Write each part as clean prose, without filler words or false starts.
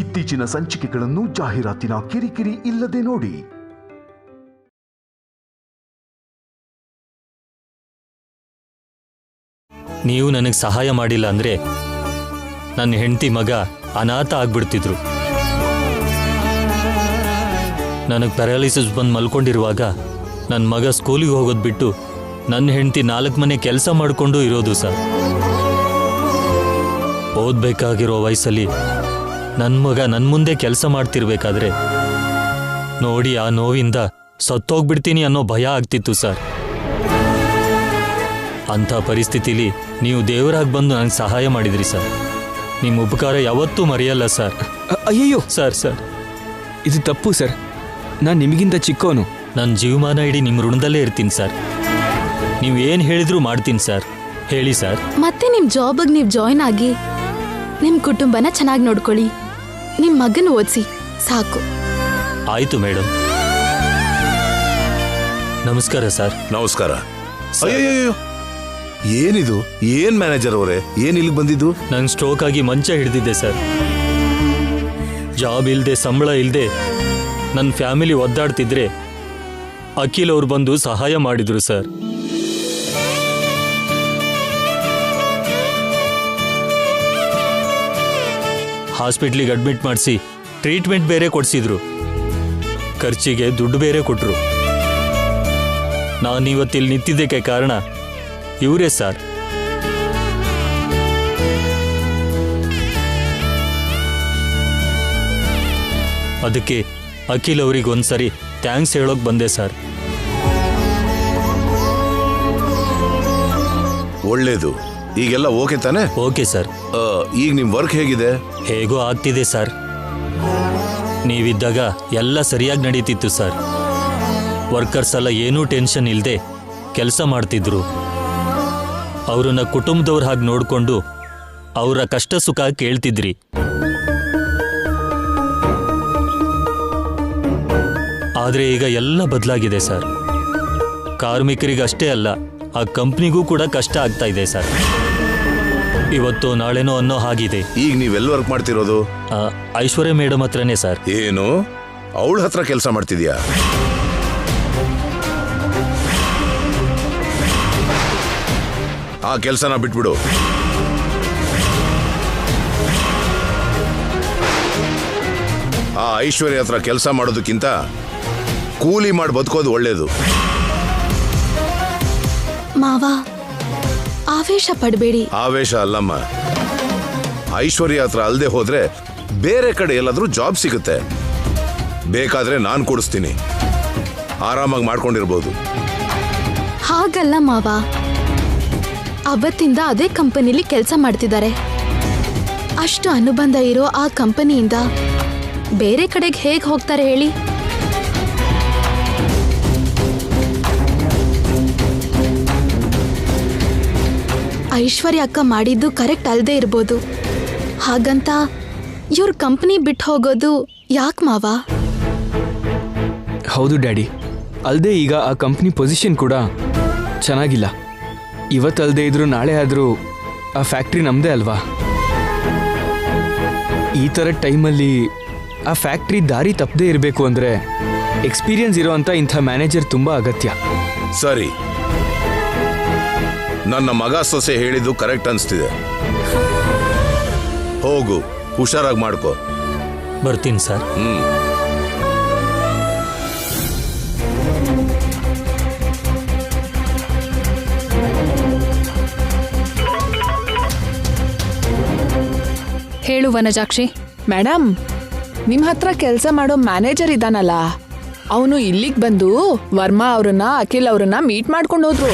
ಇತ್ತೀಚಿನ ಸಂಚಿಕೆಗಳನ್ನು ಜಾಹೀರಾತಿನ ಕಿರಿಕಿರಿ ಇಲ್ಲದೆ ನೋಡಿ. ನೀವು ನನಗೆ ಸಹಾಯ ಮಾಡಿಲ್ಲ ಅಂದ್ರೆ ನನ್ನ ಹೆಂಡತಿ ಮಗ ಅನಾಥ ಆಗ್ಬಿಡ್ತಿದ್ರು. ನನಗೆ ಪ್ಯಾರಾಲಿಸಿಸ್ ಬಂದು ಮಲ್ಕೊಂಡಿರುವಾಗ ನನ್ನ ಮಗ ಸ್ಕೂಲಿಗೆ ಹೋಗೋದು ಬಿಟ್ಟು ನನ್ನ ಹೆಂಡತಿ 4 ಮನೆ ಕೆಲಸ ಮಾಡಿಕೊಂಡು ಇರೋದು ಸರ್. ಓದಬೇಕಾಗಿರೋ ವಯಸ್ಸಲ್ಲಿ ನನ್ನ ಮಗ ನನ್ನ ಮುಂದೆ ಕೆಲಸ ಮಾಡ್ತಿರ್ಬೇಕಾದ್ರೆ ನೋಡಿ ಆ ನೋವಿಂದ ಸತ್ತೋಗ್ಬಿಡ್ತೀನಿ ಅನ್ನೋ ಭಯ ಆಗ್ತಿತ್ತು ಸರ್. ಅಂಥ ಪರಿಸ್ಥಿತಿಲಿ ನೀವು ದೇವರಾಗಿ ಬಂದು ನನಗೆ ಸಹಾಯ ಮಾಡಿದ್ರಿ ಸರ್. ನಿಮ್ಮ ಉಪಕಾರ ಯಾವತ್ತೂ ಮರೆಯಲ್ಲ ಸರ್. ಅಯ್ಯಯ್ಯೋ ಸರ್ ಇದು ತಪ್ಪು ಸರ್. ನಾನು ನಿಮಗಿಂತ ಚಿಕ್ಕವನು. ನನ್ನ ಜೀವಮಾನ ಇಡೀ ನಿಮ್ಮ ಋಣದಲ್ಲೇ ಇರ್ತೀನಿ ಸರ್. ನೀವು ಏನು ಹೇಳಿದ್ರೂ ಮಾಡ್ತೀನಿ ಸರ್. ಹೇಳಿ ಸರ್. ಮತ್ತೆ ನಿಮ್ಮ ಜಾಬಿಗೆ ನೀವು ಜಾಯ್ನ್ ಆಗಿ ನಿಮ್ಮ ಕುಟುಂಬನ ಚೆನ್ನಾಗಿ ನೋಡ್ಕೊಳ್ಳಿ. ನಿಮ್ಮ ಮಗನ ಓದಿಸಿ ಸಾಕು. ಆಯಿತು ಮೇಡಮ್. ನಮಸ್ಕಾರ ಸರ್. ನಮಸ್ಕಾರ. ಅಯ್ಯೋ ಏನಿದು? ಏನ್ ಮ್ಯಾನೇಜರ್ ಅವರೇ, ಏನ್ ಇಲ್ಲಿಗೆ ಬಂದಿದ್ದು? ನಂಗೆ ಸ್ಟ್ರೋಕ್ ಆಗಿ ಮಂಚ ಹಿಡಿದಿದ್ದೆ ಸರ್. ಜಾಬ್ ಇಲ್ಲದೆ ಸಂಬಳ ಇಲ್ಲದೆ ನನ್ನ ಫ್ಯಾಮಿಲಿ ಒದ್ದಾಡ್ತಿದ್ರೆ ಅಖಿಲ್ ಅವ್ರು ಬಂದು ಸಹಾಯ ಮಾಡಿದ್ರು ಸರ್. ಹಾಸ್ಪಿಟ್ಲಿಗೆ ಅಡ್ಮಿಟ್ ಮಾಡಿಸಿ ಟ್ರೀಟ್ಮೆಂಟ್ ಬೇರೆ ಕೊಡಿಸಿದ್ರು. ಖರ್ಚಿಗೆ ದುಡ್ಡು ಬೇರೆ ಕೊಟ್ಟರು. ನಾನಿವತ್ತಿಲ್ಲಿ ನಿಂತಿದ್ದಕ್ಕೆ ಕಾರಣ ಇವರೇ ಸರ್. ಅದಕ್ಕೆ ಅಖಿಲ್ ಅವ್ರಿಗೆ ಒಂದ್ಸರಿ ಥ್ಯಾಂಕ್ಸ್ ಹೇಳೋಕೆ ಬಂದೆ ಸರ್. ಒಳ್ಳೇದು. ಈಗೆಲ್ಲ ಓಕೆ ತಾನೆ? Okay sir. ಈಗ ನಿಮ್ ವರ್ಕ್ ಹೇಗಿದೆ? ಹೇಗೋ ಆಗ್ತಿದೆ ಸರ್. ನೀವಿದ್ದಾಗ ಎಲ್ಲ ಸರಿಯಾಗಿ ನಡೀತಿತ್ತು ಸರ್. ವರ್ಕರ್ಸ್ ಎಲ್ಲ ಏನೂ ಟೆನ್ಷನ್ ಇಲ್ಲದೆ ಕೆಲಸ ಮಾಡ್ತಿದ್ರು. ಅವರನ್ನ ಕುಟುಂಬದವ್ರ ಹಾಗೆ ನೋಡಿಕೊಂಡು ಅವರ ಕಷ್ಟ ಸುಖ ಕೇಳ್ತಿದ್ರಿ. ಆದರೆ ಈಗ ಎಲ್ಲ ಬದಲಾಗಿದೆ ಸರ್. ಕಾರ್ಮಿಕರಿಗಷ್ಟೇ ಅಲ್ಲ, ಆ ಕಂಪ್ನಿಗೂ ಕೂಡ ಕಷ್ಟ ಆಗ್ತಾ ಇದೆ ಸರ್. ಇವತ್ತು ನಾಳೆನೋ ಅನ್ನೋ ಹಾಗಿದೆ. ಈಗ ನೀವೆಲ್ಲ ವರ್ಕ್ ಮಾಡ್ತಿರೋದು? ಐಶ್ವರ್ಯ ಮೇಡಮ್ ಹತ್ರನೇ ಸರ್. ಏನು ಅವಳ ಹತ್ರ ಕೆಲಸ ಮಾಡ್ತಿದ್ಯಾ? ಆ ಕೆಲಸನ ಬಿಟ್ಬಿಡು. ಆ ಐಶ್ವರ್ಯ ಹತ್ರ ಕೆಲಸ ಮಾಡೋದಕ್ಕಿಂತ ಕೂಲಿ ಮಾಡಿ ಬದುಕೋದು ಒಳ್ಳೇದು. ಮಾವ, ಆವೇಶ ಪಡಬೇಡಿ. ಆವೇಶ ಅಲ್ಲಮ್ಮ. ಐಶ್ವರ್ಯ ಹತ್ರ ಅಲ್ಲದೆ ಹೋದ್ರೆ ಬೇರೆ ಕಡೆ ಎಲ್ಲಾದ್ರೂ ಜಾಬ್ ಸಿಗುತ್ತೆ. ಬೇಕಾದ್ರೆ ನಾನು ಕೊಡಿಸ್ತೀನಿ. ಆರಾಮಾಗಿ ಮಾಡ್ಕೊಂಡಿರ್ಬೋದು. ಹಾಗಲ್ಲ ಮಾವ, ಅವತ್ತಿಂದ ಅದೇ ಕಂಪನಿಲಿ ಕೆಲಸ ಮಾಡ್ತಿದ್ದಾರೆ. ಅಷ್ಟು ಅನುಬಂಧ ಇರೋ ಆ ಕಂಪನಿಯಿಂದ ಬೇರೆ ಕಡೆಗೆ ಹೇಗೆ ಹೋಗ್ತಾರೆ ಹೇಳಿ? ಐಶ್ವರ್ಯ ಅಕ್ಕ ಮಾಡಿದ್ದು ಕರೆಕ್ಟ್ ಅಲ್ಲದೆ ಇರ್ಬೋದು. ಹಾಗಂತ ಇವ್ರ ಕಂಪನಿ ಬಿಟ್ಟು ಹೋಗೋದು ಯಾಕೆ ಮಾವ? ಹೌದು ಡ್ಯಾಡಿ. ಅಲ್ಲದೆ ಈಗ ಆ ಕಂಪ್ನಿ ಪೊಸಿಷನ್ ಕೂಡ ಚೆನ್ನಾಗಿಲ್ಲ. ಇವತ್ತಲ್ಲದೆ ಇದ್ರೂ ನಾಳೆ ಆದರೂ ಆ ಫ್ಯಾಕ್ಟ್ರಿ ನಮ್ಮದೇ ಅಲ್ವಾ? ಈ ಥರ ಟೈಮಲ್ಲಿ ಆ ಫ್ಯಾಕ್ಟ್ರಿ ದಾರಿ ತಪ್ಪದೇ ಇರಬೇಕು ಅಂದರೆ ಎಕ್ಸ್ಪೀರಿಯನ್ಸ್ ಇರೋವಂಥ ಇಂಥ ಮ್ಯಾನೇಜರ್ ತುಂಬ ಅಗತ್ಯ. ಸರಿ, ನನ್ನ ಮಗ ಸೊಸೆ ಹೇಳಿದ್ದು ಕರೆಕ್ಟ್ ಅನಿಸ್ತಿದೆ. ಹೋಗು, ಹುಷಾರಾಗಿ ಮಾಡ್ಕೋ. ಬರ್ತೀನಿ ಸರ್. ಹೇಳು ವನಜಾಕ್ಷಿ. ಮೇಡಮ್, ನಿಮ್ಮ ಹತ್ರ ಕೆಲಸ ಮಾಡೋ ಮ್ಯಾನೇಜರ್ ಇದ್ದಾನಲ್ಲ, ಅವನು ಇಲ್ಲಿಗೆ ಬಂದು ವರ್ಮಾ ಅವ್ರನ್ನ ಅಖಿಲ್ ಅವ್ರನ್ನ ಮೀಟ್ ಮಾಡ್ಕೊಂಡು ಹೋದ್ರು.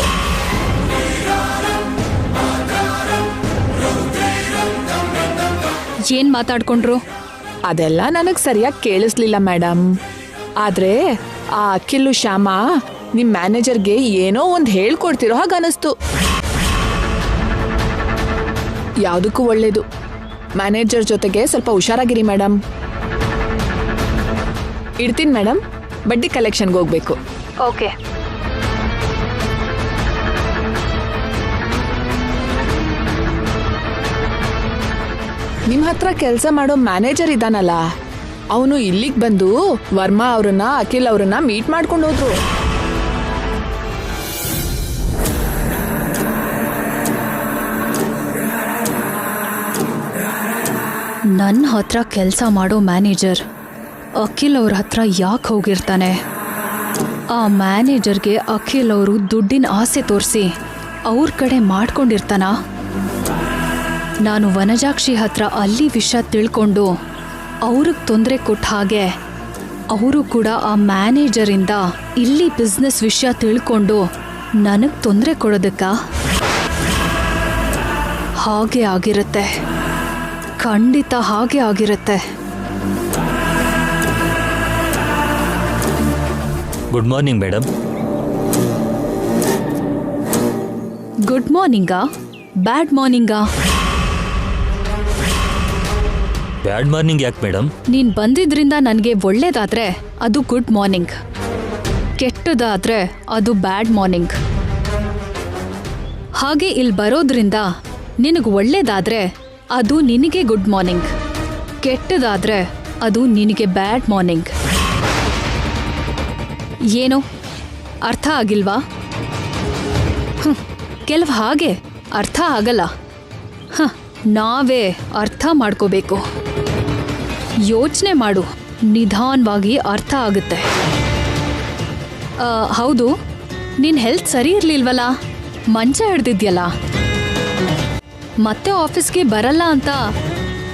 ಏನ್ ಮಾತಾಡ್ಕೊಂಡ್ರು? ಅದೆಲ್ಲ ನನಗೆ ಸರಿಯಾಗಿ ಕೇಳಿಸ್ಲಿಲ್ಲ ಮೇಡಮ್. ಆದ್ರೆ ಆ ಅಖಿಲ್ ಶ್ಯಾಮ ನಿಮ್ ಮ್ಯಾನೇಜರ್ಗೆ ಏನೋ ಒಂದು ಹೇಳ್ಕೊಡ್ತಿರೋ ಹಾಗೆ ಅನಿಸ್ತು. ಯಾವುದಕ್ಕೂ ಒಳ್ಳೇದು. ಮ್ಯಾನೇಜರ್ ಜೊತೆಗೆ ಸ್ವಲ್ಪ ಹುಷಾರಾಗಿರಿ ಮೇಡಮ್. ಇಡ್ತೀನಿ ಮೇಡಮ್, ಬಡ್ಡಿ ಕಲೆಕ್ಷನ್ಗೆ ಹೋಗ್ಬೇಕು. ಓಕೆ. ನಿಮ್ ಹತ್ರ ಕೆಲಸ ಮಾಡೋ ಮ್ಯಾನೇಜರ್ ಇದ್ದಾನಲ್ಲ, ಅವನು ಇಲ್ಲಿಗೆ ಬಂದು ವರ್ಮಾ ಅವ್ರನ್ನ ಅಖಿಲ್ ಅವ್ರನ್ನ ಮೀಟ್ ಮಾಡ್ಕೊಂಡು ಹೋದ್ರು. ನನ್ನ ಹತ್ರ ಕೆಲಸ ಮಾಡೋ ಮ್ಯಾನೇಜರ್ ಅಖಿಲ್ ಅವ್ರ ಹತ್ರ ಯಾಕೆ ಹೋಗಿರ್ತಾನೆ? ಆ ಮ್ಯಾನೇಜರ್ಗೆ ಅಖಿಲ್ ಅವರು ದುಡ್ಡಿನ ಆಸೆ ತೋರಿಸಿ ಅವ್ರ ಕಡೆ ಮಾಡ್ಕೊಂಡಿರ್ತಾನ? ನಾನು ವನಜಾಕ್ಷಿ ಹತ್ರ ಅಲ್ಲಿ ವಿಷಯ ತಿಳ್ಕೊಂಡು ಅವ್ರಿಗೆ ತೊಂದರೆ ಕೊಟ್ಟ ಹಾಗೆ ಅವರು ಕೂಡ ಆ ಮ್ಯಾನೇಜರಿಂದ ಇಲ್ಲಿ ಬಿಸ್ನೆಸ್ ವಿಷಯ ತಿಳ್ಕೊಂಡು ನನಗೆ ತೊಂದರೆ ಕೊಡೋದಕ್ಕ? ಹಾಗೆ ಆಗಿರುತ್ತೆ, ಖಂಡಿತ ಹಾಗೆ ಆಗಿರುತ್ತೆ. Good morning madam. ಗುಡ್ ಮಾರ್ನಿಂಗಾ? ಬ್ಯಾಡ್ ಮಾರ್ನಿಂಗಾ? ಬ್ಯಾಡ್ ಮಾರ್ನಿಂಗ್ ಯಾಕೆ ಮೇಡಮ್? ನೀನ್ ಬಂದಿದ್ರಿಂದ ನನಗೆ ಒಳ್ಳೇದಾದ್ರೆ ಅದು ಗುಡ್ ಮಾರ್ನಿಂಗ್, ಕೆಟ್ಟದಾದ್ರೆ ಅದು ಬ್ಯಾಡ್ ಮಾರ್ನಿಂಗ್. ಹಾಗೆ ಇಲ್ಲಿ ಬರೋದ್ರಿಂದ ನಿನಗೆ ಒಳ್ಳೇದಾದ್ರೆ ಅದು ನಿನಗೆ ಗುಡ್ ಮಾರ್ನಿಂಗ್, ಕೆಟ್ಟದಾದ್ರೆ ಅದು ನಿನಗೆ ಬ್ಯಾಡ್ ಮಾರ್ನಿಂಗ್. ಏನು ಅರ್ಥ ಆಗಿಲ್ವಾ? ಕೆಲವು ಹಾಗೆ ಅರ್ಥ ಆಗಲ್ಲ. ನಾವೇ ಅರ್ಥ ಮಾಡ್ಕೋಬೇಕು. ಯೋಚನೆ ಮಾಡು, ನಿಧಾನವಾಗಿ ಅರ್ಥ ಆಗುತ್ತೆ. ಹೌದು, ನಿನ್ನ ಹೆಲ್ತ್ ಸರಿ ಇರಲಿಲ್ವಲ್ಲ, ಮಂಚ ಹಿಡ್ದಿದ್ಯಲ್ಲ, ಮತ್ತೆ ಆಫೀಸ್ಗೆ ಬರಲ್ಲ ಅಂತ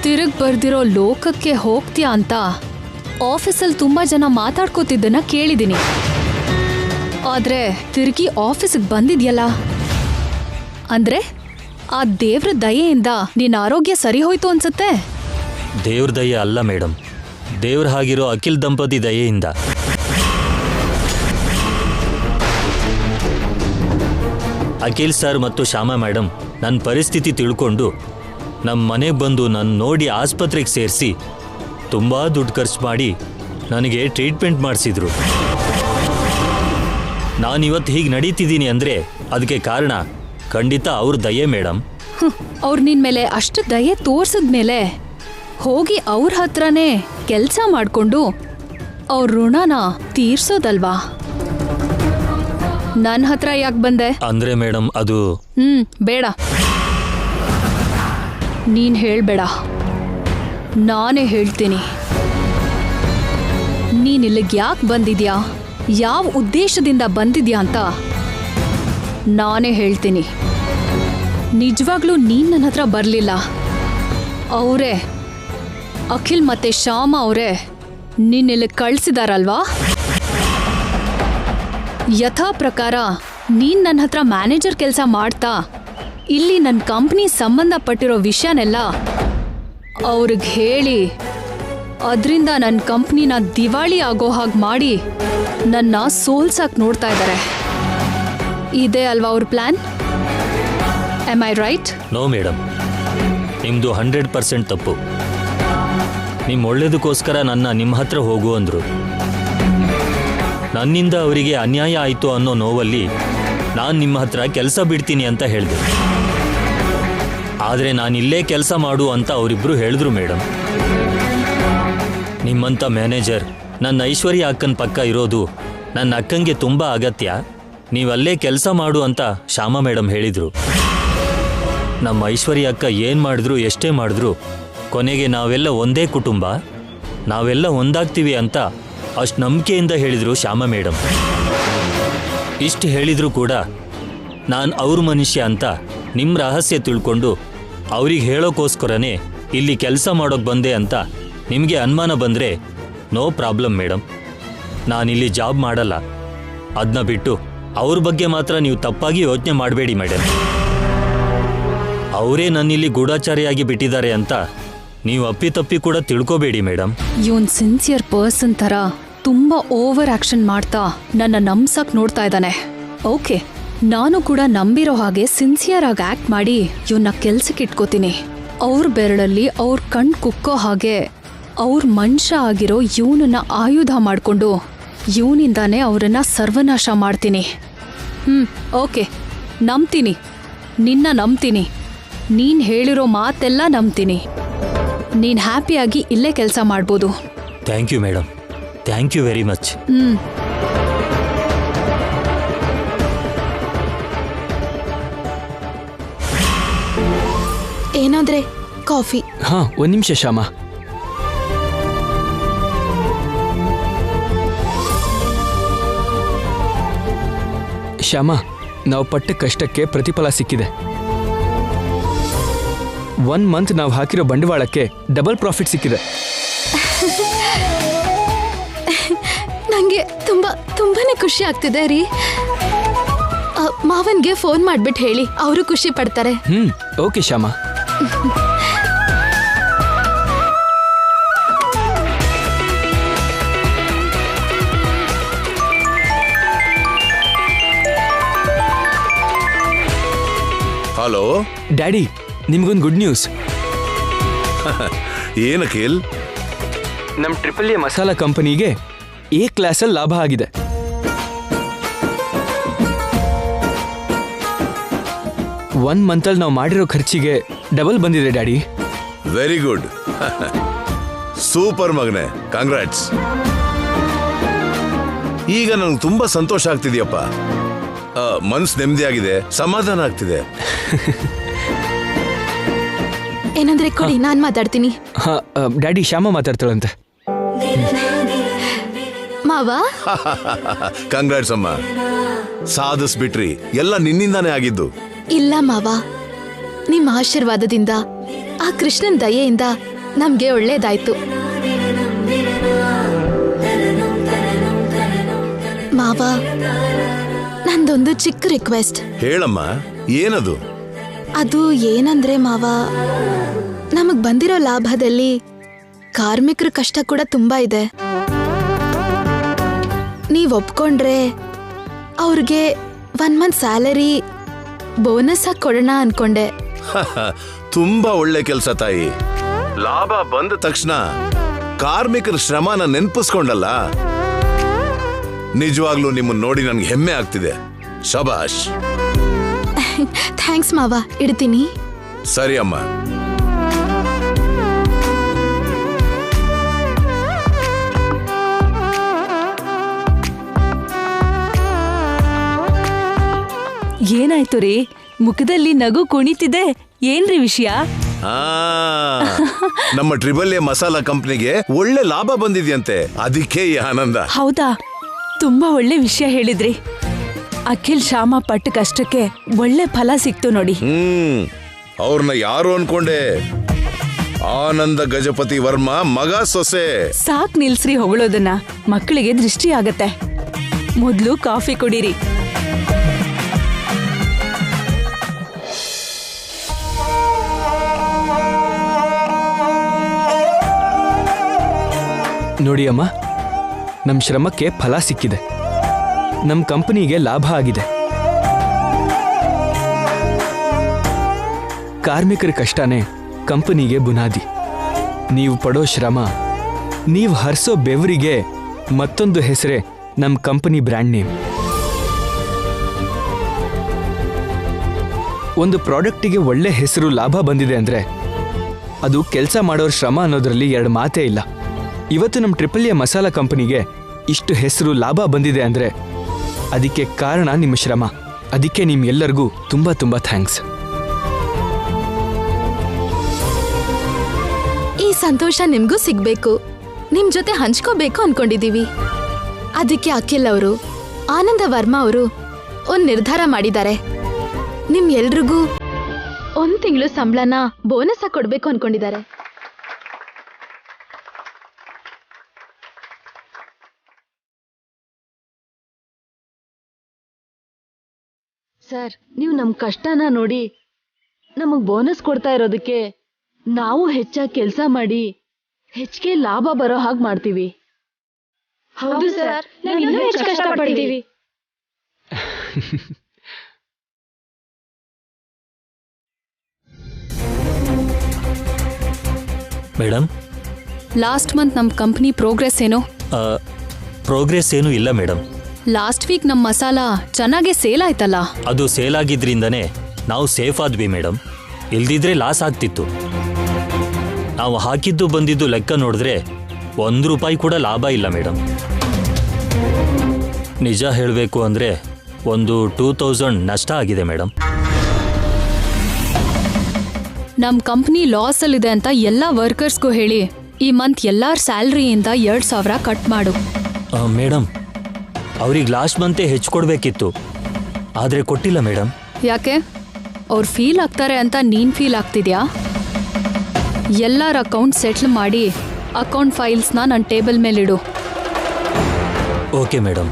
ತಿರುಗಿ ಬರ್ದಿರೋ ಲೋಕಕ್ಕೆ ಹೋಗ್ತೀಯಾ ಅಂತ ಆಫೀಸಲ್ಲಿ ತುಂಬ ಜನ ಮಾತಾಡ್ಕೋತಿದ್ದನ್ನ ಕೇಳಿದ್ದೀನಿ. ಆದರೆ ತಿರುಗಿ ಆಫೀಸಿಗೆ ಬಂದಿದ್ಯಲ್ಲ ಅಂದರೆ ಆ ದೇವ್ರ ದಯೆಯಿಂದ ನಿನ್ನ ಆರೋಗ್ಯ ಸರಿ ಹೋಯ್ತು ಅನ್ಸುತ್ತೆ. ದೇವ್ರ ದಯೆ ಅಲ್ಲ ಮೇಡಮ್, ದೇವ್ರ ಹಾಗಿರೋ ಅಖಿಲ್ ದಂಪತಿ ದಯೆಯಿಂದ. ಅಖಿಲ್ ಸರ್ ಮತ್ತು ಶ್ಯಾಮಾ ಮೇಡಮ್ ನನ್ನ ಪರಿಸ್ಥಿತಿ ತಿಳ್ಕೊಂಡು ನಮ್ಮ ಮನೆಗೆ ಬಂದು ನನ್ನ ನೋಡಿ ಆಸ್ಪತ್ರೆಗೆ ಸೇರಿಸಿ ತುಂಬ ದುಡ್ಡು ಖರ್ಚು ಮಾಡಿ ನನಗೆ ಟ್ರೀಟ್ಮೆಂಟ್ ಮಾಡಿಸಿದ್ರು. ನಾನಿವತ್ತು ಹೀಗೆ ನಡೀತಿದ್ದೀನಿ ಅಂದರೆ ಅದಕ್ಕೆ ಕಾರಣ ಖಂಡಿತ ಅವ್ರ ದಯೆ ಮೇಡಮ್. ಅವ್ರು ನಿನ್ನ ಮೇಲೆ ಅಷ್ಟು ದಯೆ ತೋರ್ಸಿದ್ಮೇಲೆ ಹೋಗಿ ಅವ್ರ ಹತ್ರನೇ ಕೆಲಸ ಮಾಡಿಕೊಂಡು ಅವ್ರ ಋಣನ ತೀರ್ಸೋದಲ್ವಾ? ನನ್ನ ಹತ್ರ ಯಾಕೆ ಬಂದೆ ಅಂದರೆ ಮೇಡಮ್ ಅದು ಬೇಡ, ನೀನು ಹೇಳಬೇಡ, ನಾನೇ ಹೇಳ್ತೀನಿ. ನೀನ್ ಇಲ್ಲಿಗೆ ಯಾಕೆ ಬಂದಿದ್ಯಾ, ಯಾವ ಉದ್ದೇಶದಿಂದ ಬಂದಿದ್ಯಾ ಅಂತ ನಾನೇ ಹೇಳ್ತೀನಿ. ನಿಜವಾಗ್ಲೂ ನೀನ್ ನನ್ನ ಹತ್ರ ಬರಲಿಲ್ಲ, ಅವರೇ ಅಖಿಲ್ ಮತ್ತೆ ಶ್ಯಾಮ ಅವರೇ ನಿನ್ನಿಲ್ಲಿ ಕಳಿಸಿದಾರಲ್ವಾ? ಯಥಾ ಪ್ರಕಾರ ನೀನ್ ನನ್ನ ಹತ್ರ ಮ್ಯಾನೇಜರ್ ಕೆಲಸ ಮಾಡ್ತಾ ಇಲ್ಲಿ ನನ್ನ ಕಂಪ್ನಿ ಸಂಬಂಧಪಟ್ಟಿರೋ ವಿಷಯನೆಲ್ಲ ಅವ್ರಿಗೆ ಹೇಳಿ ಅದರಿಂದ ನನ್ನ ಕಂಪ್ನಿನ ದಿವಾಳಿ ಆಗೋ ಹಾಗೆ ಮಾಡಿ ನನ್ನ ಸೋಲ್ಸಕ್ಕೆ ನೋಡ್ತಾ ಇದ್ದಾರೆ. ಇದೇ ಅಲ್ವಾ ಅವ್ರ plan? Am I right? No madam, ನಿಮ್ಮದು 100% ತಪ್ಪು. ನಿಮ್ಮ ಒಳ್ಳೇದಕ್ಕೋಸ್ಕರ ನಿಮ್ಮ ಹತ್ರ ಹೋಗು ಅಂದರು. ನನ್ನಿಂದ ಅವರಿಗೆ ಅನ್ಯಾಯ ಆಯಿತು ಅನ್ನೋ ನೋವಲ್ಲಿ ನಾನು ನಿಮ್ಮ ಹತ್ರ ಕೆಲಸ ಬಿಡ್ತೀನಿ ಅಂತ ಹೇಳಿದೆ. ಆದರೆ ನಾನಿಲ್ಲೇ ಕೆಲಸ ಮಾಡು ಅಂತ ಅವರಿಬ್ಬರು ಹೇಳಿದ್ರು ಮೇಡಮ್. ನಿಮ್ಮಂಥ ಮ್ಯಾನೇಜರ್ ನನ್ನ ಐಶ್ವರ್ಯ ಅಕ್ಕನ ಪಕ್ಕ ಇರೋದು ನನ್ನ ಅಕ್ಕಂಗೆ ತುಂಬ ಅಗತ್ಯ, ನೀವಲ್ಲೇ ಕೆಲಸ ಮಾಡು ಅಂತ ಶ್ಯಾಮಾ ಮೇಡಮ್ ಹೇಳಿದರು. ನಮ್ಮ ಐಶ್ವರ್ಯ ಅಕ್ಕ ಏನು ಮಾಡಿದ್ರು ಎಷ್ಟೇ ಮಾಡಿದ್ರು ಕೊನೆಗೆ ನಾವೆಲ್ಲ ಒಂದೇ ಕುಟುಂಬ, ನಾವೆಲ್ಲ ಒಂದಾಗ್ತೀವಿ ಅಂತ ಅಷ್ಟು ನಂಬಿಕೆಯಿಂದ ಹೇಳಿದರು ಶ್ಯಾಮಾ ಮೇಡಮ್. ಇಷ್ಟು ಹೇಳಿದರೂ ಕೂಡ ನಾನು ಅವ್ರ ಮನುಷ್ಯ ಅಂತ ನಿಮ್ಮ ರಹಸ್ಯ ತಿಳ್ಕೊಂಡು ಅವ್ರಿಗೆ ಹೇಳೋಕ್ಕೋಸ್ಕರನೇ ಇಲ್ಲಿ ಕೆಲಸ ಮಾಡೋಕ್ಕೆ ಬಂದೆ ಅಂತ ನಿಮಗೆ ಅನುಮಾನ ಬಂದರೆ ನೋ ಪ್ರಾಬ್ಲಮ್ ಮೇಡಮ್, ನಾನಿಲ್ಲಿ ಜಾಬ್ ಮಾಡಲ್ಲ. ಅದನ್ನ ಬಿಟ್ಟು ಅವ್ರ ಬಗ್ಗೆ ಮಾತ್ರ ನೀವು ತಪ್ಪಾಗಿ ಯೋಚನೆ ಮಾಡಬೇಡಿ ಮೇಡಮ್. ಅವರೇ ನನ್ನಿಲ್ಲಿ ಗೂಢಾಚಾರಿಯಾಗಿ ಬಿಟ್ಟಿದ್ದಾರೆ ಅಂತ ನೀವು ಅಪ್ಪಿತಪ್ಪಿ ಕೂಡ ತಿಳ್ಕೋಬೇಡಿ ಮೇಡಮ್. ಇವನ್ ಸಿನ್ಸಿಯರ್ ಪರ್ಸನ್ ಥರ ತುಂಬ ಓವರ್ ಆಕ್ಷನ್ ಮಾಡ್ತಾ ನನ್ನ ನಂಬ್ಸಕ್ ನೋಡ್ತಾ ಇದ್ದಾನೆ. ಓಕೆ, ನಾನು ಕೂಡ ನಂಬಿರೋ ಹಾಗೆ ಸಿನ್ಸಿಯರ್ ಆಗಿ ಆಕ್ಟ್ ಮಾಡಿ ಇವನ್ನ ಕೆಲ್ಸಕ್ಕೆ ಇಟ್ಕೋತೀನಿ. ಅವ್ರ ಬೆರಳಲ್ಲಿ ಅವ್ರ ಕಣ್ ಕುಕ್ಕೋ ಹಾಗೆ ಅವ್ರ ಮನುಷ್ಯ ಆಗಿರೋ ಇವನನ್ನ ಆಯುಧ ಮಾಡಿಕೊಂಡು ಇವನಿಂದಾನೇ ಅವರನ್ನ ಸರ್ವನಾಶ ಮಾಡ್ತೀನಿ. ಓಕೆ, ನಂಬ್ತೀನಿ, ನಿನ್ನ ನಂಬ್ತೀನಿ, ನೀನ್ ಹೇಳಿರೋ ಮಾತೆಲ್ಲ ನಂಬ್ತೀನಿ. ನೀನ್ ಹ್ಯಾಪಿಯಾಗಿ ಇಲ್ಲೇ ಕೆಲಸ ಮಾಡ್ಬೋದು. Thank you madam, thank you very much. ಏನಾದ್ರೆ ಕಾಫಿ? ಹಾ, ಒಂದ್ ನಿಮಿಷ ಶ್ಯಾಮ. ಶ್ಯಾಮ, ನಾವು ಪಟ್ಟ ಕಷ್ಟಕ್ಕೆ ಪ್ರತಿಫಲ ಸಿಕ್ಕಿದೆ. 1 ಮಂತ್ ನಾವು ಹಾಕಿರೋ ಬಂಡವಾಳಕ್ಕೆ ಡಬಲ್ ಪ್ರಾಫಿಟ್ ಸಿಕ್ಕಿದೆ. ನಂಗೆ ತುಂಬಾನೇ ಖುಷಿ ಆಗ್ತಿದೆ ರೀ. ಮಾವನ್ಗೆ ಫೋನ್ ಮಾಡ್ಬಿಟ್ಟು ಹೇಳಿ, ಅವರು ಖುಷಿ ಪಡ್ತಾರೆ. ಓಕೆ ಶ್ಯಾಮ. ಹಲೋ ಡ್ಯಾಡಿ, ನಿಮ್ಗೊಂದು ಗುಡ್ ನ್ಯೂಸ್. ಏನು ಅಖಿಲ್? ನಮ್ಮ ಟ್ರಿಪಲ್ ಎ ಮಸಾಲಾ ಕಂಪನಿಗೆ ಎ ಕ್ಲಾಸಲ್ಲಿ ಲಾಭ ಆಗಿದೆ. ಒನ್ ಮಂತಲ್ಲಿ ನಾವು ಮಾಡಿರೋ ಖರ್ಚಿಗೆ ಡಬಲ್ ಬಂದಿದೆ ಡ್ಯಾಡಿ. Very good. ಸೂಪರ್ ಮಗನೆ, ಕಾಂಗ್ರಾಟ್ಸ್. ಈಗ ನನಗೆ ತುಂಬಾ ಸಂತೋಷ ಆಗ್ತಿದೆಯಪ್ಪ. ಮನ್ಸು ನೆಮ್ಮದಿಯಾಗಿದೆ, ಸಮಾಧಾನ ಆಗ್ತಿದೆ. ಏನಂದ್ರೆ ಕೊಡಿ, ನಾನ್ ಮಾತಾಡ್ತೀನಿ. ಹಾ ಡ್ಯಾಡಿ, ಶ್ಯಾಮ ಮಾತಾಡ್ತಾಳಂತೆ. ಮಾವ, ಕಾಂಗ್ರಾಟ್ಸ್ ಅಮ್ಮ, ಸಾಧಿಸ್ಬಿಟ್ರಿ. ಎಲ್ಲ ನಿನ್ನಿಂದಾನೇ ಆಗಿದ್ದು. ಇಲ್ಲ ಮಾವ, ನಿಮ್ಮ ಆಶೀರ್ವಾದದಿಂದ, ಆ ಕೃಷ್ಣನ್ ದಯೆಯಿಂದ ನಮ್ಗೆ ಒಳ್ಳೇದಾಯ್ತು. ಮಾವ, ನಂದೊಂದು ಚಿಕ್ಕ ರಿಕ್ವೆಸ್ಟ್. ಹೇಳಮ್ಮ, ಏನದು? ಅದು ಏನಂದ್ರೆ ಮಾವ, ನಮಗ್ ಬಂದಿರೋ ಲಾಭದಲ್ಲಿ ಕಾರ್ಮಿಕರ ಕಷ್ಟ ಕೂಡ ತುಂಬಾ ಇದೆ. ನೀವ್ ಒಪ್ಕೊಂಡ್ರೆ ಅವ್ರಿಗೆ 1 ಮಂತ್ ಸ್ಯಾಲರಿ ಬೋನಸ್ ಆಗಿ ಕೊಡೋಣ ಅನ್ಕೊಂಡೆ. ತುಂಬಾ ಒಳ್ಳೆ ಕೆಲಸ ತಾಯಿ. ಲಾಭ ಬಂದ ತಕ್ಷಣ ಕಾರ್ಮಿಕರ ಶ್ರಮನ ನೆನ್ಪಿಸ್ಕೊಂಡಲ್ಲ, ನಿಜವಾಗ್ಲೂ ನಿಮ್ಮನ್ನ ನೋಡಿ ನನ್ಗೆ ಹೆಮ್ಮೆ ಆಗ್ತಿದೆ. ಶಬಾಷ್. ಥ್ಯಾಂಕ್ಸ್ ಮಾವ, ಇಡ್ತೀನಿ. ಸರಿ ಅಮ್ಮ. ಏನಾಯ್ತು ರೀ? ಮುಖದಲ್ಲಿ ನಗು ಕುಣಿತಿದೆ, ಏನ್ರಿ ವಿಷಯ? ನಮ್ಮ ಟ್ರಿಬಲ್ ಎ ಮಸಾಲಾ ಕಂಪ್ನಿಗೆ ಒಳ್ಳೆ ಲಾಭ ಬಂದಿದ್ಯಂತೆ, ಅದಕ್ಕೆ ಈ ಆನಂದ. ಹೌದಾ? ತುಂಬಾ ಒಳ್ಳೆ ವಿಷಯ ಹೇಳಿದ್ರಿ. ಅಖಿಲ್ ಶ್ಯಾಮ ಪಟ್ಟ ಕಷ್ಟಕ್ಕೆ ಒಳ್ಳೆ ಫಲ ಸಿಕ್ತು ನೋಡಿ. ಅವ್ರನ್ನ ಯಾರು ಅನ್ಕೊಂಡೆ? ಆನಂದ ಗಜಪತಿ ವರ್ಮಾ ಮಗ ಸೊಸೆ. ಸಾಕ್ ನಿಲ್ಸ್ರಿ ಹೊಗಳೋದನ್ನ, ಮಕ್ಕಳಿಗೆ ದೃಷ್ಟಿ ಆಗತ್ತೆ. ಮೊದ್ಲು ಕಾಫಿ ಕುಡೀರಿ. ನೋಡಿ ಅಮ್ಮ, ನಮ್ಮ ಶ್ರಮಕ್ಕೆ ಫಲ ಸಿಕ್ಕಿದೆ. ನಮ್ಮ ಕಂಪನಿಗೆ ಲಾಭ ಆಗಿದೆ. ಕಾರ್ಮಿಕರ ಕಷ್ಟನೇ ಕಂಪನಿಗೆ ಬುನಾದಿ. ನೀವು ಪಡೋ ಶ್ರಮ, ನೀವು ಹರಿಸೋ ಬೆವರಿಗೆ ಮತ್ತೊಂದು ಹೆಸರೇ ನಮ್ಮ ಕಂಪನಿ ಬ್ರ್ಯಾಂಡ್ ನೇಮ್. ಒಂದು ಪ್ರಾಡಕ್ಟಿಗೆ ಒಳ್ಳೆ ಹೆಸರು, ಲಾಭ ಬಂದಿದೆ ಅಂದರೆ ಅದು ಕೆಲಸ ಮಾಡೋರ ಶ್ರಮ ಅನ್ನೋದ್ರಲ್ಲಿ 2 ಮಾತೇ ಇಲ್ಲ. ಇವತ್ತು ನಮ್ಮ ಟ್ರಿಪಲ್ ಎ ಮಸಾಲಾ ಕಂಪನಿಗೆ ಇಷ್ಟು ಹೆಸರು, ಲಾಭ ಬಂದಿದೆ ಅಂದರೆ ಅದಕ್ಕೆ ಕಾರಣ ನಿಮ್ಮ ಶ್ರಮ. ಅದಕ್ಕೆ ನಿಮ್ಗೆಲ್ಲರಿಗೂ ತುಂಬ ತುಂಬ ಥ್ಯಾಂಕ್ಸ್. ಈ ಸಂತೋಷ ನಿಮ್ಗೂ ಸಿಗ್ಬೇಕು, ನಿಮ್ ಜೊತೆ ಹಂಚ್ಕೋಬೇಕು ಅನ್ಕೊಂಡಿದೀವಿ. ಅದಕ್ಕೆ ಅಖಿಲ್ ಅವರು, ಆನಂದ ವರ್ಮಾ ಅವರು ಒಂದ್ ನಿರ್ಧಾರ ಮಾಡಿದ್ದಾರೆ. ನಿಮ್ ಎಲ್ರಿಗೂ 1 ತಿಂಗಳು ಸಂಬಳನ ಬೋನಸ್ ಆಗಿ ಕೊಡ್ಬೇಕು ಅನ್ಕೊಂಡಿದ್ದಾರೆ. ಸರ್, ನೀವು ನಮ್ ಕಷ್ಟನ ನೋಡಿ ನಮಗ್ ಬೋನಸ್ ಕೊಡ್ತಾ ಇರೋದಕ್ಕೆ ನಾವು ಹೆಚ್ಚಾಗಿ ಕೆಲಸ ಮಾಡಿ ಹೆಚ್ಚಿಗೆ ಲಾಭ ಬರೋ ಹಾಗೆ ಮಾಡ್ತೀವಿ. ಹೌದು ಸರ್, ನಾವು ಇನ್ನೂ ಹೆಚ್ಚು ಕಷ್ಟಪಡ್ತೀವಿ. ಮೇಡಮ್, ಲಾಸ್ಟ್ ಮಂತ್ ನಮ್ಮ ಕಂಪ್ನಿ ಪ್ರೋಗ್ರೆಸ್ ಏನು? ಪ್ರೋಗ್ರೆಸ್ ಏನೂ ಇಲ್ಲ ಮೇಡಮ್. ಲಾಸ್ಟ್ ವೀಕ್ ನಮ್ಮ ಮಸಾಲಾ ಚೆನ್ನಾಗೇ ಸೇಲ್ ಆಯ್ತಲ್ಲ? ಅದು ಸೇಲ್ ಆಗಿದ್ರಿಂದನೇ ನಾವು ಸೇಫ್ ಆದ್ವಿ ಮೇಡಮ್. ಇಲ್ದಿದ್ರೆ ಲಾಸ್ ಆಗ್ತಿತ್ತು. ನಾವು ಹಾಕಿದ್ದು ಬಂದಿದ್ದು ಲೆಕ್ಕ ನೋಡಿದ್ರೆ ₹1 ಕೂಡ ಲಾಭ ಇಲ್ಲ ಮೇಡಮ್. ನಿಜ ಹೇಳಬೇಕು ಅಂದರೆ ಒಂದು 2000 ನಷ್ಟ ಆಗಿದೆ ಮೇಡಮ್. ನಮ್ಮ ಕಂಪ್ನಿ ಲಾಸಲ್ಲಿದೆ ಅಂತ ಎಲ್ಲ ವರ್ಕರ್ಸ್ಗೂ ಹೇಳಿ ಈ ಮಂತ್ ಎಲ್ಲರ ಸ್ಯಾಲ್ರಿಯಿಂದ 2,000 ಕಟ್ ಮಾಡು. ಮೇಡಮ್, ಅವ್ರಿಗೆ ಲಾಸ್ಟ್ ಮಂತೇ ಹೆಚ್ಚು ಕೊಡಬೇಕಿತ್ತು, ಆದರೆ ಕೊಟ್ಟಿಲ್ಲ ಮೇಡಮ್. ಯಾಕೆ? ಅವ್ರು ಫೀಲ್ ಆಗ್ತಾರೆ ಅಂತ ನೀನು ಫೀಲ್ ಆಗ್ತಿದ್ಯಾ? ಎಲ್ಲರ ಅಕೌಂಟ್ ಸೆಟ್ಲ್ ಮಾಡಿ ಅಕೌಂಟ್ ಫೈಲ್ಸ್ನ ನನ್ನ ಟೇಬಲ್ ಮೇಲಿಡು. Okay madam.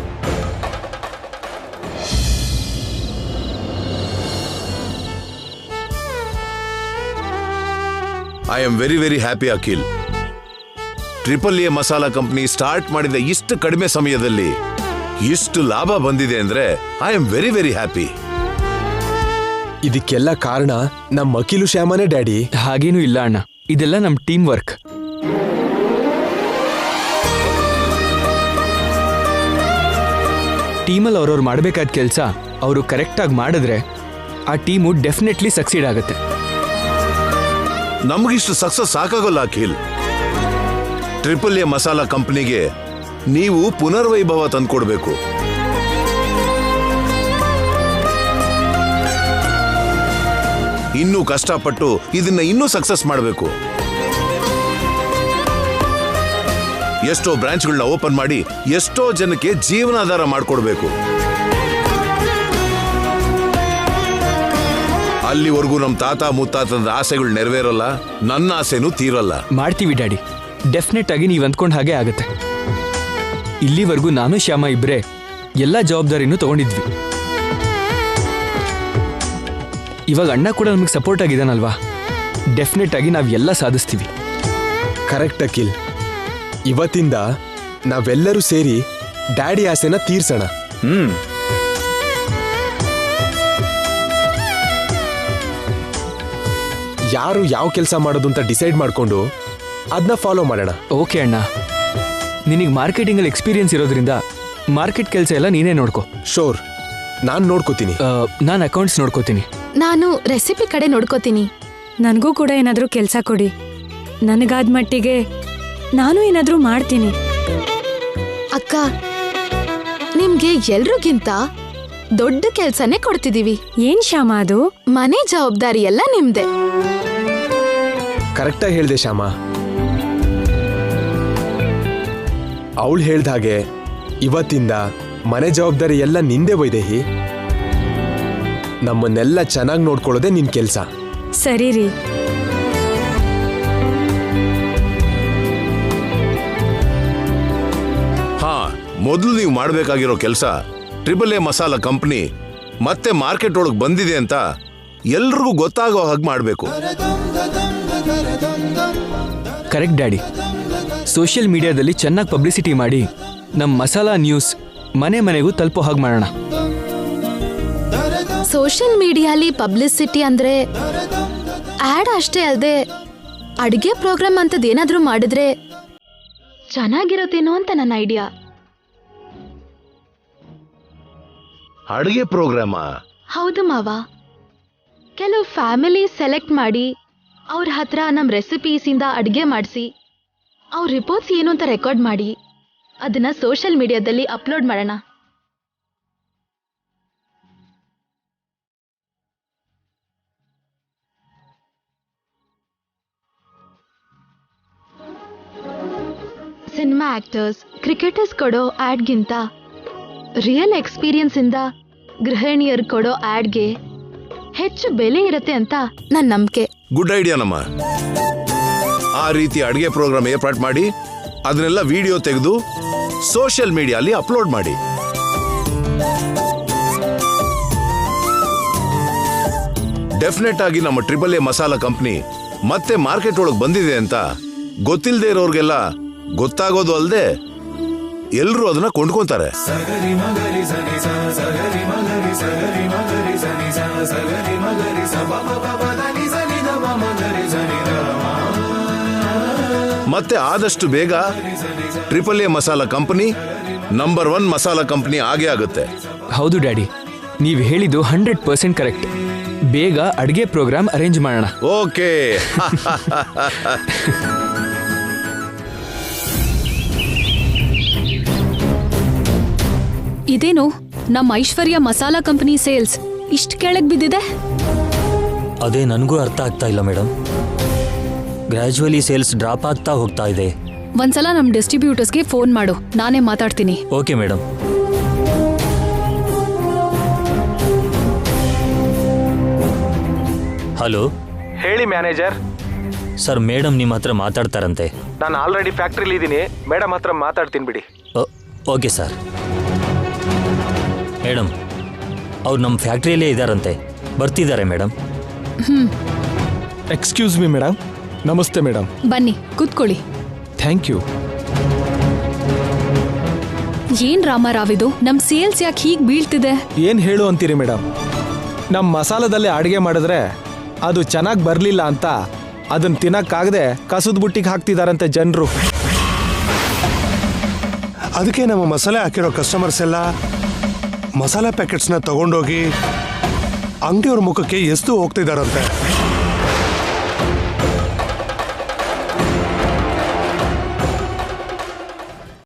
I am very very happy Akhil. AAA masala company start ಮಾಡಿದ ಇಷ್ಟು ಕಡಿಮೆ ಸಮಯದಲ್ಲಿ ಇಷ್ಟು ಲಾಭ ಬಂದಿದೆ ಅಂದ್ರೆ ಐ ಆಮ್ ವೆರಿ ವೆರಿ ಹ್ಯಾಪಿ. ಇದಕ್ಕೆಲ್ಲ ಕಾರಣ ನಮ್ಮ ಅಖಿಲು ಶ್ಯಾಮನೇ ಡ್ಯಾಡಿ. ಹಾಗೇನೂ ಇಲ್ಲ ಅಣ್ಣ, ಇದೆಲ್ಲ ನಮ್ಮ ಟೀಮ್ ವರ್ಕ್. ಟೀಮಲ್ಲಿ ಅವ್ರವ್ರು ಮಾಡಬೇಕಾದ ಕೆಲಸ ಅವರು ಕರೆಕ್ಟಾಗಿ ಮಾಡಿದ್ರೆ ಆ ಟೀಮು ಡೆಫಿನೆಟ್ಲಿ ಸಕ್ಸೀಡ್ ಆಗುತ್ತೆ. ನಮಗಿಷ್ಟು ಸಕ್ಸಸ್ ಸಾಕಾಗಲ್ಲ ಅಖಿಲ್. AAA ಮಸಾಲಾ ಕಂಪನಿಗೆ ನೀವು ಪುನರ್ವೈಭವ ತಂದ್ಕೊಡ್ಬೇಕು. ಇನ್ನೂ ಕಷ್ಟಪಟ್ಟು ಇದನ್ನ ಇನ್ನೂ ಸಕ್ಸಸ್ ಮಾಡಬೇಕು. ಎಷ್ಟೋ ಬ್ರಾಂಚ್ಗಳನ್ನ ಓಪನ್ ಮಾಡಿ ಎಷ್ಟೋ ಜನಕ್ಕೆ ಜೀವನಾಧಾರ ಮಾಡಿಕೊಡ್ಬೇಕು. ಅಲ್ಲಿವರೆಗೂ ನಮ್ಮ ತಾತ ಮುತ್ತಾತದ ಆಸೆಗಳು ನೆರವೇರಲ್ಲ, ನನ್ನ ಆಸೆನೂ ತೀರಲ್ಲ. ಮಾಡ್ತೀವಿ ಡ್ಯಾಡಿ, ಡೆಫಿನೆಟ್ ಆಗಿ ನೀವು ಅಂದ್ಕೊಂಡು ಹಾಗೆ ಆಗುತ್ತೆ. ಇಲ್ಲಿವರೆಗೂ ನಾನು ಶ್ಯಾಮ ಇಬ್ಬರೇ ಎಲ್ಲ ಜವಾಬ್ದಾರಿನೂ ತಗೊಂಡಿದ್ವಿ. ಇವಾಗ ಅಣ್ಣ ಕೂಡ ನಮಗೆ ಸಪೋರ್ಟ್ ಆಗಿದ್ದಾನಲ್ವಾ, ಡೆಫಿನೆಟ್ ಆಗಿ ನಾವು ಎಲ್ಲ ಸಾಧಿಸ್ತೀವಿ. ಕರೆಕ್ಟ್ ಅಖಿಲ್. ಇವತ್ತಿಂದ ನಾವೆಲ್ಲರೂ ಸೇರಿ ಡ್ಯಾಡಿ ಆಸೆನ ತೀರ್ಸೋಣ. ಯಾರು ಯಾವ ಕೆಲಸ ಮಾಡೋದು ಅಂತ ಡಿಸೈಡ್ ಮಾಡ್ಕೊಂಡು ಅದನ್ನ ಫಾಲೋ ಮಾಡೋಣ. ಓಕೆ ಅಣ್ಣ, ನಿನಗೆ ಮಾರ್ಕೆಟಿಂಗಲ್ಲಿ ಎಕ್ಸ್ಪೀರಿಯನ್ಸ್ ಇರೋದ್ರಿಂದ ಮಾರ್ಕೆಟ್ ಕೆಲಸ ಎಲ್ಲ ನೀನೇ ನೋಡ್ಕೊ. ಶೋರ್, ನಾನು ನೋಡ್ಕೋತೀನಿ. ನಾನು ಅಕೌಂಟ್ಸ್ ನೋಡ್ಕೋತೀನಿ. ನಾನು ರೆಸಿಪಿ ಕಡೆ ನೋಡ್ಕೋತೀನಿ. ನನಗೂ ಕೂಡ ಏನಾದರೂ ಕೆಲಸ ಕೊಡಿ. ನನಗಾದ ಮಟ್ಟಿಗೆ ನಾನು ಏನಾದರೂ ಮಾಡ್ತೀನಿ. ಅಕ್ಕ, ನಿಮ್ಗೆ ಎಲ್ರಿಗಿಂತ ದೊಡ್ಡ ಕೆಲ್ಸನೇ ಕೊಡ್ತಿದೀವಿ. ಏನ್ ಶ್ಯಾಮ ಅದು? ಮನೆ ಜವಾಬ್ದಾರಿ ಎಲ್ಲ ನಿಮ್ದೆ. ಕರೆಕ್ಟಾಗಿ ಹೇಳ್ದೆ ಶ್ಯಾಮ. ಅವಳು ಹೇಳ್ದ ಹಾಗೆ ಇವತ್ತಿಂದ ಮನೆ ಜವಾಬ್ದಾರಿ ಎಲ್ಲ ನಿಂದೆ ವೈದೇಹಿ. ನಮ್ಮನ್ನೆಲ್ಲ ಚೆನ್ನಾಗಿ ನೋಡ್ಕೊಳ್ಳೋದೇ ನಿನ್ ಕೆಲ್ಸ. ಸರಿ ರೀ. ಹಾ, ಮೊದಲು ನೀವು ಮಾಡಬೇಕಾಗಿರೋ ಕೆಲಸ AAA ಮಸಾಲಾ ಕಂಪನಿ ಮತ್ತೆ ಮಾರ್ಕೆಟ್ ಒಳಗೆ ಬಂದಿದೆ ಅಂತ ಎಲ್ರಿಗೂ ಗೊತ್ತಾಗೋ ಹಾಗೆ ಮಾಡಬೇಕು. Correct daddy. ಸೋಷಿಯಲ್ ಮೀಡಿಯಾದಲ್ಲಿ ಚೆನ್ನಾಗಿ ಪಬ್ಲಿಸಿಟಿ ಮಾಡಿ ನಮ್ಮ ಮಸಾಲಾ ನ್ಯೂಸ್ ಮನೆ ಮನೆಗೂ ತಲುಪೋ ಹಾಗೆ ಮಾಡೋಣ. ಸೋಷಿಯಲ್ ಮೀಡಿಯಾಲಿ ಪಬ್ಲಿಸಿಟಿ ಅಂದ್ರೆ ಆಡ್ ಅಷ್ಟೇ ಅಲ್ಲದೆ ಅಡುಗೆ ಪ್ರೋಗ್ರಾಮ್ ಅಂತದೇನಾದ್ರೂ ಮಾಡಿದ್ರೆ ಚೆನ್ನಾಗಿರತ್ತೇನೋ ಅಂತ ನನ್ನ ಐಡಿಯಾ. ಅಡುಗೆ ಪ್ರೋಗ್ರಾಮ? ಹೌದು ಮಾವ. ಕೆಲವು ಫ್ಯಾಮಿಲಿ ಸೆಲೆಕ್ಟ್ ಮಾಡಿ ಅವ್ರ ಹತ್ರ ನಮ್ಮ ರೆಸಿಪೀಸಿಂದ ಅಡುಗೆ ಮಾಡಿಸಿ ಅವ್ರ ರಿಪೋರ್ಟ್ಸ್ ಏನು ಅಂತ ರೆಕಾರ್ಡ್ ಮಾಡಿ ಅದನ್ನ ಸೋಷಿಯಲ್ ಮೀಡಿಯಾದಲ್ಲಿ ಅಪ್ಲೋಡ್ ಮಾಡೋಣ. ಸಿನಿಮಾ ಆಕ್ಟರ್ಸ್, ಕ್ರಿಕೆಟರ್ಸ್ ಕೊಡೋ ಆಡ್ಗಿಂತ ರಿಯಲ್ ಎಕ್ಸ್ಪೀರಿಯನ್ಸ್ ಇಂದ ಗೃಹಿಣಿಯರು ಕೊಡೋ ಆಡ್ಗೆ ಹೆಚ್ಚು ಬೆಲೆ ಇರುತ್ತೆ ಅಂತ ನನ್ನ ನಂಬಿಕೆ. ಗುಡ್ ಐಡಿಯಾ ನಮ್ಮ. ಆ ರೀತಿ ಅಡುಗೆ ಪ್ರೋಗ್ರಾಮ್ ಏರ್ಪಾಟ್ ಮಾಡಿ ಅದನ್ನೆಲ್ಲ ವಿಡಿಯೋ ತೆಗೆದು ಸೋಷಿಯಲ್ ಮೀಡಿಯಾಲಿ ಅಪ್ಲೋಡ್ ಮಾಡಿ. ಡೆಫಿನೆಟ್ ಆಗಿ ನಮ್ಮ AAA ಮಸಾಲಾ ಕಂಪನಿ ಮತ್ತೆ ಮಾರ್ಕೆಟ್ ಒಳಗೆ ಬಂದಿದೆ ಅಂತ ಗೊತ್ತಿಲ್ಲದೆ ಇರೋರ್ಗೆಲ್ಲ ಗೊತ್ತಾಗೋದು ಅಲ್ಲದೆ ಎಲ್ಲರೂ ಅದನ್ನ ಕೊಂಡ್ಕೊಂತಾರೆ. ಮತ್ತೆ ಆದಷ್ಟು ಬೇಗ AAA masala company number 1 masala company ಆಗೇ ಆಗುತ್ತೆ. ಹೌದು ಡ್ಯಾಡಿ, ನೀವು ಹೇಳಿದ್ದು 100% ಕರೆಕ್ಟ್. ಬೇಗ ಅಡುಗೆ ಪ್ರೋಗ್ರಾಮ್ ಅರೇಂಜ್ ಮಾಡೋಣ. ಓಕೆ. ಇದೇನು ನಮ್ಮ ಐಶ್ವರ್ಯ ಮಸಾಲಾ ಕಂಪನಿ ಸೇಲ್ಸ್ ಇಷ್ಟು ಕೆಳಗೆ ಬಿದ್ದಿದೆ? ಅದೇ ನನಗೂ ಅರ್ಥ ಆಗ್ತಾ ಇಲ್ಲ ಮೇಡಮ್. ಗ್ರ್ಯಾಜುವಲಿ ಸೇಲ್ಸ್ ಡ್ರಾಪ್ ಆಗ್ತಾ ಹೋಗ್ತಾ ಇದೆ. ಒಂದ್ಸಲ ನಮ್ಮ ಡಿಸ್ಟ್ರಿಬ್ಯೂಟರ್ಸ್ಗೆ ಫೋನ್ ಮಾಡು, ನಾನೇ ಮಾತಾಡ್ತೀನಿ. Okay madam. ಹಲೋ. ಹೇಳಿ ಮ್ಯಾನೇಜರ್. ಸರ್, ಮೇಡಮ್ ನಿಮ್ಮ ಹತ್ರ ಮಾತಾಡ್ತಾರಂತೆ. ನಾನು ಆಲ್ರೆಡಿ ಫ್ಯಾಕ್ಟ್ರಿಲಿ ಇದ್ದೀನಿ, ಮೇಡಮ್ ಹತ್ರ ಮಾತಾಡ್ತೀನಿ ಬಿಡಿ. Okay sir. ಮೇಡಮ್, ಅವ್ರು ನಮ್ಮ ಫ್ಯಾಕ್ಟ್ರಿಯಲ್ಲೇ ಇದ್ದಾರಂತೆ, ಬರ್ತಿದ್ದಾರೆ ಮೇಡಮ್. Excuse me madam. ನಮಸ್ತೆ ಮೇಡಮ್. ಬನ್ನಿ ಕೂತ್ಕೊಳ್ಳಿ. Thank you. ಏನ್ ರಾಮಾರಾವ್ ಇದು? ನಮ್ ಸೇಲ್ಸ್ ಯಾಕೆ ಹೀಗೆ ಬೀಳ್ತಿದೆ? ಏನು ಹೇಳು ಅಂತೀರಿ ಮೇಡಮ್? ನಮ್ಮ ಮಸಾಲದಲ್ಲಿ ಅಡುಗೆ ಮಾಡಿದ್ರೆ ಅದು ಚೆನ್ನಾಗಿ ಬರಲಿಲ್ಲ ಅಂತ ಅದನ್ನು ತಿನ್ನಕ್ಕಾಗದೆ ಕಸದ ಬುಟ್ಟಿಗೆ ಹಾಕ್ತಿದಾರಂತೆ ಜನರು. ಅದಕ್ಕೆ ನಮ್ಮ ಮಸಾಲೆ ಹಾಕಿರೋ ಕಸ್ಟಮರ್ಸ್ ಎಲ್ಲ ಮಸಾಲೆ ಪ್ಯಾಕೆಟ್ಸ್ನ ತಗೊಂಡೋಗಿ ಅಂಗಡಿಯವ್ರ ಮುಖಕ್ಕೆ ಎಷ್ಟು ಹೋಗ್ತಿದಾರಂತೆ.